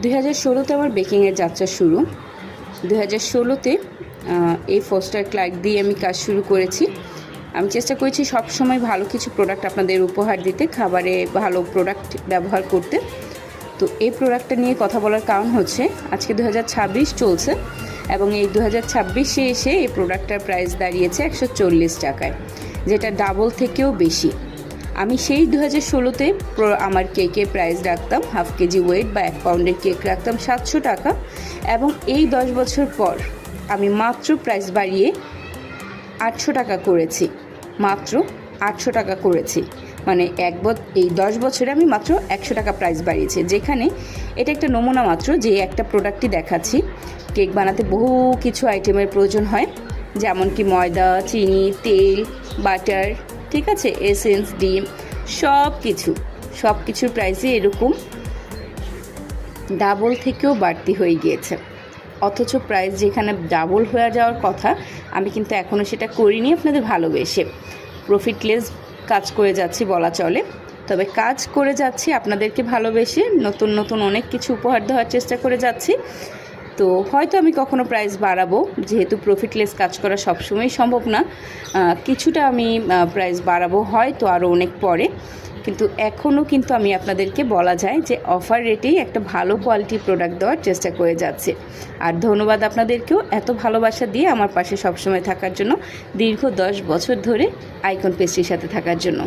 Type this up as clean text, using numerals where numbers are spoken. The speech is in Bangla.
2016-তে আমার বেকিংয়ের যাত্রা শুরু। 2016-তে এই ফস্টার ক্লার্ক দিয়ে আমি কাজ শুরু করেছি। আমি চেষ্টা করেছি সব সময় ভালো কিছু প্রোডাক্ট আপনাদের উপহার দিতে, খাবারে ভালো প্রোডাক্ট ব্যবহার করতে। তো এই প্রোডাক্টটা নিয়ে কথা বলার কারণ হচ্ছে আজকে 2026 চলছে এবং এই 2026-এ এসে এই প্রোডাক্টটার প্রাইস দাঁড়িয়েছে 140 টাকায়, যেটা ডাবল থেকেও বেশি। আমি সেই 2016-তে আমার কেকের প্রাইস রাখতাম হাফ কেজি ওয়েট বা 1 পাউন্ডের কেক রাখতাম 700 টাকা, এবং এই 10 বছর পর আমি মাত্র প্রাইস বাড়িয়ে 800 টাকা করেছি। মাত্র 800 টাকা করেছি, মানে এই 10 বছরে আমি মাত্র 100 টাকা প্রাইস বাড়িয়েছি। যেখানে এটা একটা নমুনা মাত্র, যে একটা প্রোডাক্টই দেখাচ্ছি। কেক বানাতে বহু কিছু আইটেমের প্রয়োজন হয়, যেমন কি ময়দা, চিনি, তেল, বাটার, ঠিক আছে, এসেন্স, ডিম, সব কিছুর প্রাইসই এরকম ডাবল থেকেও বাড়তি হয়ে গিয়েছে। অথচ প্রাইস যেখানে ডাবল হয়ে যাওয়ার কথা, আমি কিন্তু এখনও সেটা করিনি আপনাদের ভালোবেসে। প্রফিটলেস কাজ করে যাচ্ছি বলা চলে, তবে কাজ করে যাচ্ছি আপনাদেরকে ভালোবেসে। নতুন নতুন অনেক কিছু উপহার দেওয়ার চেষ্টা করে যাচ্ছি। তো হয়তো আমি কখনো প্রাইস বাড়াবো, যেহেতু প্রফিটলেস কাজ করা সবসময় সম্ভব না। কিছুটা আমি প্রাইস বাড়াবো হয়তো আরও অনেক পরে, কিন্তু এখনও কিন্তু আমি আপনাদেরকে বলা যায় যে অফার রেটেই একটা ভালো কোয়ালিটির প্রোডাক্ট দেওয়ার চেষ্টা করে যাচ্ছে। আর ধন্যবাদ আপনাদেরকেও এত ভালোবাসা দিয়ে আমার পাশে সবসময় থাকার জন্য, দীর্ঘ 10 বছর ধরে আইকন পেস্ট্রির সাথে থাকার জন্য।